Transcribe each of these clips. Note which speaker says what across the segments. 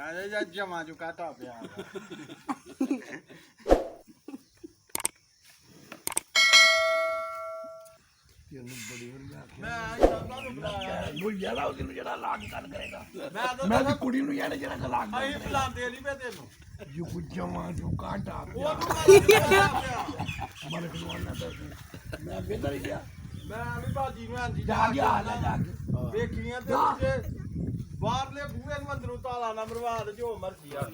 Speaker 1: ਅਰੇ ਜਾਂ ਜਮਾ ਚੁਕਾ ਤਾ ਪਿਆ
Speaker 2: ਤੈਨੂੰ ਬੜੀ ਵਧੀਆ
Speaker 1: ਮੈਂ ਤੁਹਾਨੂੰ ਬੁਲਾਇਆ
Speaker 2: ਨੂੰ ਯਾਰਾ ਉਹਨੂੰ ਜਿਹੜਾ ਲਾਗ ਗੱਲ ਕਰੇਗਾ
Speaker 1: ਮੈਂ
Speaker 2: ਤਾਂ ਕੁੜੀ ਨੂੰ ਯਾਰ ਜਿਹੜਾ ਲਾਗ
Speaker 1: ਅਸੀਂ ਬੁਲਾਉਂਦੇ ਨਹੀਂ ਪਏ ਤੈਨੂੰ
Speaker 2: ਯੂ ਜਮਾ ਜੋ ਕਾਟਾ
Speaker 1: ਉਹ
Speaker 2: ਮਰ ਕੇ ਨਾ ਮੈਂ ਬੇਦਰ ਗਿਆ
Speaker 1: ਮੈਂ ਵੀ ਬਾਜੀ ਨੂੰ ਆਂਦੀ
Speaker 2: ਜਾ ਕੇ
Speaker 1: ਵੇਖੀਆਂ ਤੇ ਬਾਹਰਲੇ ਬੂਹੇ ਨੂੰ ਅੰਦਰੋਂ ਤਾਲਾ ਨਾ ਮਰਵਾ ਦੇ ਜੋ ਮਰਜ਼ੀ ਆ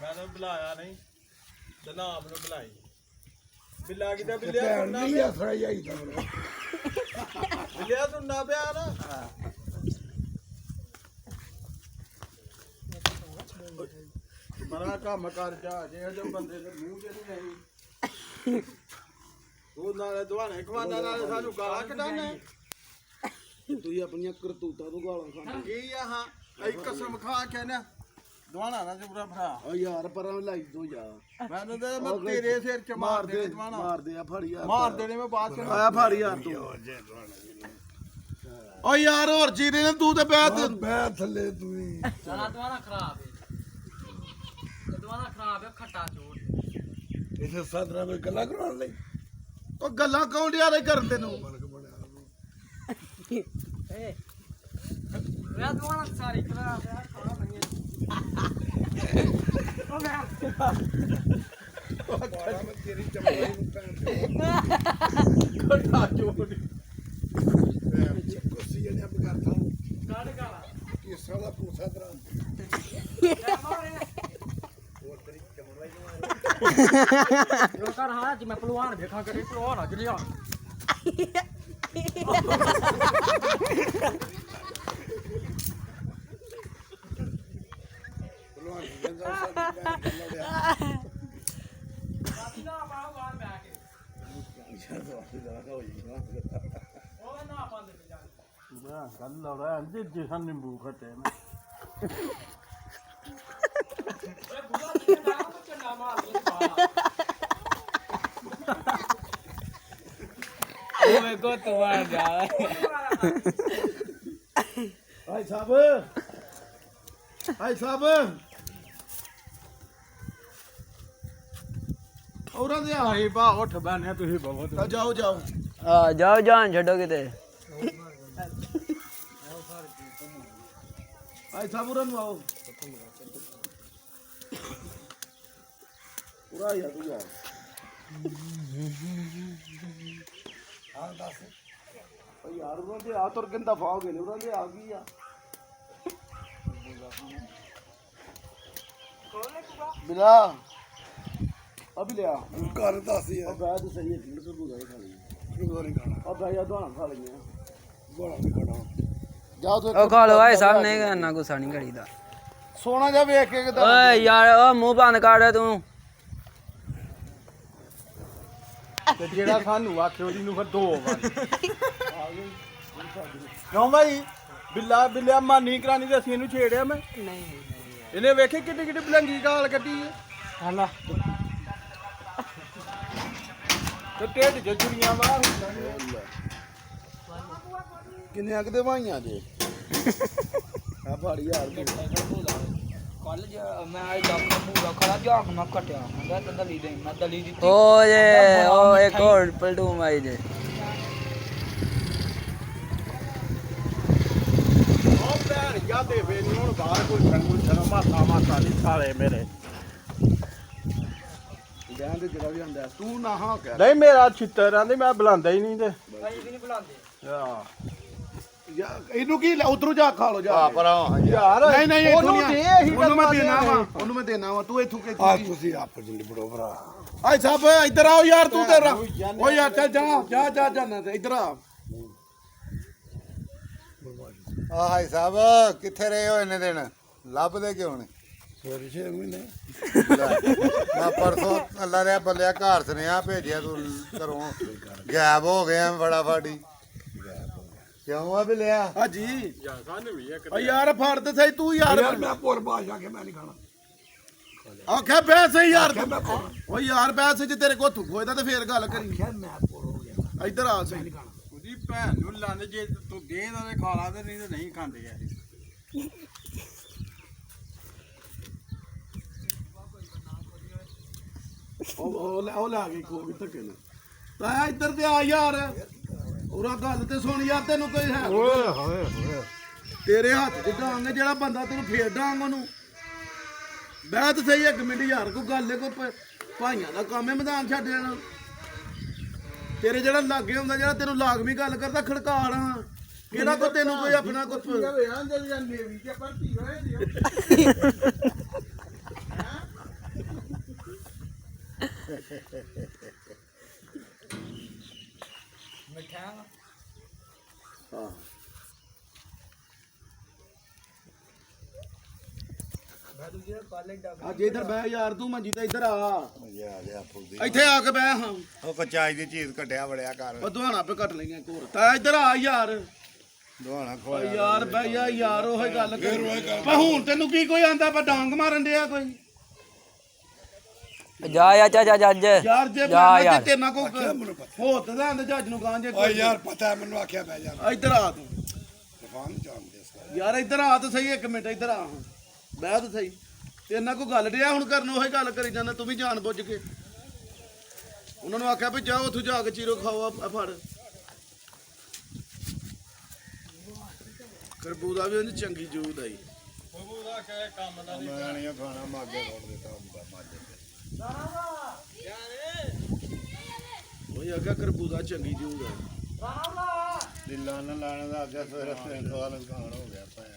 Speaker 1: ਮੈਂ ਤਾਂ ਬੁਲਾਇਆ ਨਹੀਂ ਤੇ ਨਾਮ ਨੂੰ ਬੁਲਾਈ ਬਿੱਲਾ ਕਿਦਾ ਬਿੱਲਿਆ
Speaker 2: ਨਹੀਂ ਆਸਰਾ ਜਾਈ ਤਾਂ
Speaker 1: ਬਿੱਲਿਆ ਸੁਣਨਾ ਪਿਆ ਨਾ ਬੜਾ ਕੰਮ ਕਰ ਜਾ ਜੇ ਬੰਦੇ ਦੇ ਮੂੰਹ ਚ ਨਹੀਂ ਆਈ ਉਹ ਨਾਲ ਦੁਆਣੇ ਖਵਾਦਾ ਨਾਲ ਸਾਨੂੰ ਗਾਲਾਂ ਕਢਾਣਾ
Speaker 3: ਤੁਸੀਂ ਆਪਣੀਆਂ ਕਰਤੂਤਾਂ ਤੋਂ ਗਾਲਾਂ ਖਾਂਦੇ
Speaker 1: ਕੀ ਆ ਹਾਂ ਅਸੀਂ ਕਸਮ ਖਾ ਕੇ ਨਾ ਦੁਆਣਾ ਨਾ ਜੁਬਰਾ ਭਰਾ
Speaker 3: ਆ ਯਾਰ ਪਰਾਂ ਲਾਈ ਦੋ ਯਾਰ
Speaker 1: ਮੈਨੂੰ ਤਾਂ ਮੈਂ ਤੇਰੇ ਸਿਰ ਚ ਮਾਰ ਦੇ ਦੁਆਣਾ
Speaker 3: ਮਾਰਦੇ ਆ ਫੜ ਯਾਰ
Speaker 1: ਮਾਰ ਦੇਣੇ ਮੈਂ ਬਾਅਦ ਚ
Speaker 3: ਆਇਆ ਫੜ ਯਾਰ ਤੂੰ ਓ ਯਾਰ ਹੋਰ ਚੀਰੇ ਨੇ ਤੂੰ ਤੇ
Speaker 2: ਬੈ ਥੱਲੇ ਤੂੰ ਹੀ
Speaker 4: ਚਲਾ ਦੁਆਰਾ ਖਰਾਬ ਹੈ ਦੁਆਰਾ ਖਰਾਬ ਹੈ ਖੱਟਾ ਚੋੜ
Speaker 2: ਇਥੇ ਸਾਦਰਾ ਵਿੱਚ ਗੱਲਾਂ ਕਰਾਉਣ ਲਈ
Speaker 3: ਉਹ ਗੱਲਾਂ ਕੌਣ ਡਿਆ ਕਰਨ ਤੈਨੂੰ
Speaker 4: ਏ ਮੈਂ ਦੁਆਰਾ ਸਾਰੀ ਖਰਾਬ ਹੈ ਖਾਣਾ ਬਣੀ ਉਹ ਮੈਂ
Speaker 2: ਤੇਰੀ ਚਮੜੀ ਨੂੰ ਭੈਣ
Speaker 1: ਖੱਟਾ ਚੋੜ
Speaker 2: ਕੁਰਸੀ ਜਿਹੜੇ ਆਪ ਕਰਦਾ
Speaker 4: ਕੱਢ ਗਾਲਾ
Speaker 2: ਕਿ ਸਾਲਾ ਪੂਸਾ ਤਰਾ
Speaker 4: ਲੋਕਾਂ ਹਾਂ ਜੀ ਮੈਂ ਪਹਿਲਵਾਨ ਵੇਖਾਂ ਕਰੀ ਪਹਿਲਵਾਨ ਆ ਜਲੀਆ
Speaker 2: ਬਲਵਾਨ ਜੰਦਾ ਸਾਡੀ ਭੈਣ ਗੱਲਾਂ
Speaker 4: ਨਾ ਪਾਉ ਬਾਹਰ ਬੈ ਕੇ ਉਹ ਨਾ ਪਾਉਂਦੇ ਜਾ
Speaker 1: ਗੱਲ ਲੜਾ ਅੰਦੇ ਜਿਹਾ ਨਿੰਬੂ ਖੱਟੇ ਨਾ
Speaker 4: ਇਹ ਬੁਲਾ ਕੇ ਨਾ ਚੰਗਾ ਮਾਰ ਦੇ ਬਾਹਰ ਉਹ ਮੈਂ ਕੋ ਤੂੰ ਆ ਜਾ
Speaker 3: ਹਾਈ ਸਾਹਿਬ ਹਾਈ ਸਾਹਿਬ
Speaker 1: ਉਹਨਾਂ ਦੇ ਆਹੀ ਬਾ ਉੱਠ ਬੈਨੇ ਤੁਸੀਂ ਬਹੁਤ
Speaker 3: ਜਾਓ ਜਾਓ
Speaker 5: ਆ ਜਾਓ ਜਾਨ ਛੱਡੋ ਕਿਤੇ
Speaker 3: ਹਾਈ ਸਾਹਿਬ ਉਰਾਂ ਨੂੰ ਆਓ ਉਰਾ ਯਾਰ ਤੂੰ ਯਾਰ
Speaker 2: ਹਾਂ ਦੱਸ
Speaker 3: ਓ ਯਾਰ ਉਹਨਾਂ ਦੇ ਆ ਤੁਰ ਕਿੰਦਾ ਫਾਓਗੇ ਨੇ ਉਹਨਾਂ ਦੇ ਆ ਗਈ ਆ ਬਿਲਾ ਅਭੀ ਲਿਆ
Speaker 2: ਘਰ ਦੱਸ ਯਾਰ
Speaker 3: ਬਾਦ ਸਹੀ ਹੈ 150 ਰੁਪਏ ਦਾ ਖਾ ਲਈ
Speaker 2: ਗੋਰੀ ਖਾਣਾ
Speaker 3: ਆ ਭਾਈ ਦੁਆਣਾ ਖਾ ਲਈਆਂ
Speaker 2: ਗੋਲਾ ਵੀ ਖਾਣਾ
Speaker 3: ਜਾਓ ਤੂੰ
Speaker 5: ਉਹ ਖਾ ਲੋ ਆਏ ਸਾਹਮਣੇ ਕਰਨਾ ਗੁੱਸਾ ਨਹੀਂ ਕਰੀਦਾ
Speaker 3: ਸੋਨਾ ਜਾ ਵੇਖ ਕੇ ਕਿਦਾਂ
Speaker 5: ਓਏ ਯਾਰ ਉਹ ਮੂੰਹ ਬੰਦ ਕਰ ਤੂੰ
Speaker 1: ਤੇ ਜਿਹੜਾ ਸਾਨੂੰ ਆਖਿਓ ਜੀ ਨੂੰ ਫਿਰ ਦੋ ਵਾਰ ਕਿਉਂ ਭਾਈ ਬਿੱਲਿਆ ਮਾਨੀ ਕਰਾਣੀ ਤੇ ਅਸੀਂ ਇਹਨੂੰ ਛੇੜਿਆ ਮੈਂ
Speaker 4: ਨਹੀਂ
Speaker 1: ਇਹਨੇ ਵੇਖੇ ਕਿੱਡੀ ਕਿੱਡੀ ਬਲੰਗੀ ਗਾਲ ਕੱਢੀ ਹੈ
Speaker 4: ਹਾਲਾ
Speaker 1: ਤੇ ਢਿੱਡ ਚ ਜੁੜੀਆਂ ਬਾਹਰ
Speaker 3: ਕਿੰਨੇ ਅਗਦੇ ਭਾਈਆਂ ਜੇ ਆ ਭਾੜੀ ਯਾਰ
Speaker 4: ਕੱਲ ਮੈਂ ਆਈ ਡਾਕਟਰ ਪੂਰਾ ਖੜਾ ਜਾ ਮੈਂ ਕਟਿਆ ਮੈਂ ਤਾਂ ਦਲੀ ਦੇ ਮੈਂ ਦਲੀ ਦਿੱਤੀ
Speaker 5: ਓ ਜੇ ਉਹ ਇੱਕ ਹੋਰ ਪਲਟੂ ਮਾਈ ਜੇ
Speaker 1: ਉਹ ਭੈਣ ਜਾਦੇ ਫੇ ਨਹੀਂ ਹੁਣ ਬਾਹਰ ਕੋਈ ਛੰਗੂ ਮਾਸਾ ਨਹੀਂ ਸਾਲੇ ਮੇਰੇ
Speaker 3: ਜਾਨ ਤੇ ਜਿਹੜਾ ਵੀ ਹੁੰਦਾ ਤੂੰ ਨਾ ਹਾਂ ਕਹਿ
Speaker 1: ਨਹੀਂ ਮੇਰਾ ਛਿੱਤਰ ਆਂਦੇ ਮੈਂ ਬੁਲਾਉਂਦਾ ਹੀ ਨਹੀਂ ਤੇ
Speaker 4: ਭਾਈ ਵੀ ਨਹੀਂ ਬੁਲਾਉਂਦੇ
Speaker 1: ਆ
Speaker 3: ਇਹਨੂੰ ਕੀ ਉਧਰੋਂ ਜਾ ਖਾ ਲੋ ਜਾ
Speaker 1: ਯਾਰ
Speaker 3: ਨਹੀਂ ਨਹੀਂ
Speaker 1: ਉਹਨੂੰ ਦੇ ਇਹੀ
Speaker 3: ਉਹਨੂੰ ਮੈਂ
Speaker 1: ਗੱਲ
Speaker 3: ਦੇਣਾ
Speaker 1: ਆ।
Speaker 3: ਵਾ ਉਹਨੂੰ ਮੈਂ ਦੇਣਾ ਵਾ ਤੂੰ ਇੱਥੋਂ ਕਿ
Speaker 2: ਆ ਤੁਸੀਂ ਆਪ ਜਿੰਦੀ ਬੜੋ ਭਰਾ
Speaker 3: ਆਈ ਸਾਹਿਬ ਇੱਧਰ ਆਓ ਯਾਰ ਤੂੰ ਤੇਰਾ ਓ ਯਾਰ ਚੱਲ ਜਾ ਨਾ ਤੇ ਇੱਧਰ ਆ
Speaker 6: ਆ ਹਾਈ ਸਾਹਿਬ ਕਿੱਥੇ ਰਹੇ ਹੋ ਇੰਨੇ ਦਿਨ ਲੱਭਦੇ ਕਿਉਂ ਨੇ
Speaker 2: ਸਵੇਰੇ 6 ਮਹੀਨੇ
Speaker 6: ਮੈਂ ਪਰਸੋਂ ਅੱਲਾ ਰਿਆ ਬੱਲਿਆ ਘਰ ਸੁਨੇਹਾ ਭੇਜਿਆ ਤੂੰ ਘਰੋਂ ਗਾਇਬ ਹੋ ਗਿਆ ਫਟਾਫਟ ਕਿਉਂ ਆ ਬਿਲਿਆ
Speaker 3: ਹਾਂਜੀ
Speaker 1: ਸਾਨੂੰ ਵੀ ਇੱਕ
Speaker 3: ਓ ਯਾਰ ਫੜ ਤੇ ਸਹੀ ਤੂੰ ਯਾਰ
Speaker 2: ਯਾਰ ਮੈਂ ਪੁਰ ਬਾਜ ਜਾ ਕੇ ਮੈਂ ਨਹੀਂ ਖਾਣਾ
Speaker 3: ਆਖਿਆ ਬੈਸ ਯਾਰ
Speaker 2: ਮੈਂ ਪੁਰ
Speaker 3: ਓ ਯਾਰ ਬੈਸ ਜੇ ਤੇਰੇ ਕੋਲ ਥੁੱਕੋ ਇਹਦਾ ਤੇ ਫੇਰ ਗੱਲ ਕਰੀ
Speaker 2: ਮੈਂ ਪੁਰ ਹੋ ਗਿਆ
Speaker 3: ਇੱਧਰ ਆ ਸਹੀ
Speaker 1: ਉਹਦੀ ਭੈਣ ਨੂੰ ਲੰਨ ਜੇ ਤੂੰ ਗੇਂਦ ਉਹਦੇ ਖਾ ਲਾ ਤੇ ਨਹੀਂ ਤੇ ਨਹੀਂ ਖਾਂਦੇ ਆ
Speaker 3: ਉਹ ਲਾ ਗਈ ਕੋ ਵੀ ਧੱਕੇ ਨਾਲ ਤਾਂ ਇੱਧਰ ਤੇ ਆ ਯਾਰ ਉਹਰਾ ਗੱਲ ਤੇ ਸੁਣ ਯਾਰ ਤੈਨੂੰ ਕੋਈ ਹੈ
Speaker 6: ਓਏ ਹੋਏ ਹੋਏ
Speaker 3: ਤੇਰੇ ਹੱਥ 'ਚ ਡਾਂਗ ਜਿਹੜਾ ਬੰਦਾ ਤੈਨੂੰ ਫੇਰ ਡਾਂਗ ਉਹਨੂੰ ਬਹਿ ਤੇ ਸਹੀ 1 ਮਿੰਟ ਯਾਰ ਕੋਈ ਗੱਲ ਹੈ ਕੋਈ ਭਾਈਆਂ ਦਾ ਕੰਮ ਹੈ ਮੈਦਾਨ ਛੱਡ ਜਾਣਾ ਤੇਰੇ ਜਿਹੜਾ ਲਾਗੇ ਹੁੰਦਾ ਜਿਹੜਾ ਤੈਨੂੰ ਲਾਗਵੀਂ ਗੱਲ ਕਰਦਾ ਖੜਕਾਣਾ ਕਿਹੜਾ ਕੋ ਤੈਨੂੰ ਕੋਈ ਆਪਣਾ ਕੋਈ
Speaker 1: ਵੇਆਂ ਜੇ ਨੇਵੀ ਚ ਭਰਤੀ ਹੋਏ ਜੀ
Speaker 4: ਮਿੱਠਾ
Speaker 3: ਹਾਂ
Speaker 4: ਮੈਂ ਦੂਜੇ ਕਾਲਜ ਦਾ
Speaker 3: ਅੱਜ ਇੱਧਰ ਬਹਿ ਯਾਰ ਤੂੰ ਮੰਜੀ ਤੇ ਇੱਧਰ ਆ
Speaker 6: ਜਾ ਫੁੱਲਦੀ
Speaker 3: ਇੱਥੇ ਆ ਕੇ ਬਹਿ ਹਾਂ
Speaker 6: ਉਹ ਕਚਾਈ ਦੀ ਚੀਜ਼ ਕੱਢਿਆ ਬੜਿਆ ਕਰ
Speaker 3: ਉਹ ਦੁਹਾਣਾ ਪੇ ਕੱਟ ਲਈਆਂ ਕੋਰ ਤਾਂ ਇੱਧਰ ਆ ਯਾਰ
Speaker 6: ਦੁਹਾਣਾ
Speaker 3: ਓ
Speaker 6: ਖੋਇਆ
Speaker 3: ਯਾਰ ਬਹਿ ਜਾ ਯਾਰ ਉਹ ਗੱਲ ਕਰ ਪਰ ਹੁਣ ਤੈਨੂੰ ਕੀ ਕੋਈ ਆਂਦਾ ਪਰ ਡਾਂਗ ਮਾਰਨ ਡਿਆ ਕੋਈ
Speaker 5: ਜਾ ਆ ਚਾਚਾ ਜੱਜ
Speaker 3: ਯਾਰ ਜੇ
Speaker 5: ਜਾ
Speaker 3: ਮੈਂ
Speaker 5: ਯਾਰ।
Speaker 3: ਤੇਰੇ ਨਾਲ ਕੋ ਹੋਤ ਦਾ ਅੰਦ ਜੱਜ ਨੂੰ ਗਾਂ ਜੇ
Speaker 2: ਓਏ ਯਾਰ ਪਤਾ ਹੈ ਮੈਨੂੰ ਆਖਿਆ ਪੈ ਜਾ
Speaker 3: ਇੱਧਰ ਆ ਤੂੰ
Speaker 2: ਤੂਫਾਨ ਜਾਣਦੇ ਇਸ ਦਾ
Speaker 3: ਯਾਰ ਇੱਧਰ ਆ ਤਾਂ ਸਹੀ 1 ਮਿੰਟ ਇੱਧਰ ਆ ਹੁਣ ਬਹਿ ਤਾਂ ਸਹੀ ਤੇਰੇ ਨਾਲ ਕੋਈ ਗੱਲ ਡਿਆ ਹੁਣ ਕਰਨ ਉਹੀ ਗੱਲ ਕਰੀ ਜਾਂਦਾ ਤੂੰ ਵੀ ਜਾਣ ਬੁੱਝ ਕੇ ਉਹਨਾਂ ਨੂੰ ਆਖਿਆ ਵੀ ਜਾਓ ਉੱਥੋਂ ਜਾ ਕੇ ਚੀਰੋ ਖਾਓ ਆ ਫੜ ਖਰਬੂਜ਼ਾ ਵੀ ਉਹਦੀ ਚੰਗੀ ਜੂਦ ਆਈ
Speaker 1: ਉਹਦਾ ਕਹੇ ਕੰਮ ਦਾ
Speaker 6: ਮੈਂ ਨਹੀਂ ਖਾਣਾ ਮਾਗੇ ਰੋੜ ਦਿੱਤਾ ਹੁੰਦਾ ਮਾਗੇ
Speaker 3: ਉਹੀ ਆਖਿਆ ਖਰਬੂਜ਼ਾ ਚੰਗੀ ਜੂਦ ਆ
Speaker 6: ਦਿੱਲਾਂ ਨਾਲ ਲਾਣ ਦਾ ਅੱਗੇ ਸਵੇਰੇ 300 ਲੰਘਾਣ ਹੋ ਗਿਆ ਭੈਣ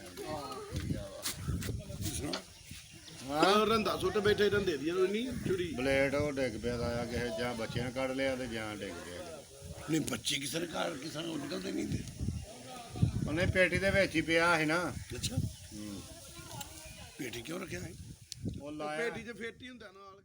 Speaker 3: ਹਾਂ ਰੰਦਾ ਸੁੱਟ ਬੈਠੇ ਰੰਦੇ ਦੀ ਨਹੀਂ ਚੁਰੀ
Speaker 6: ਬਲੇਡ ਉਹ ਡਿੱਗ ਪਿਆ ਦਾ ਆ ਕਿਸੇ ਜਾਂ ਬੱਚਿਆਂ ਨੇ ਕੱਢ ਲਿਆ ਤੇ ਜਾਂ ਡਿੱਗ ਪਿਆ
Speaker 2: ਨਹੀਂ ਬੱਚੇ ਕਿਸੇ ਨੇ ਘਰ ਕਿਸੇ ਨੂੰ ਨਿਕਲਦੇ ਨਹੀਂ ਤੇ
Speaker 6: ਉਹਨੇ ਪੇਟੀ ਦੇ ਵਿੱਚ ਹੀ ਪਿਆ ਸੀ ਨਾ
Speaker 2: ਅੱਛਾ ਪੇਟੀ ਕਿਉਂ ਰੱਖਿਆ ਹੈ
Speaker 6: ਉਹ ਲਾਇਆ
Speaker 3: ਪੇਟੀ 'ਚ ਫੇਟੀ ਹੁੰਦਾ ਨਾਲ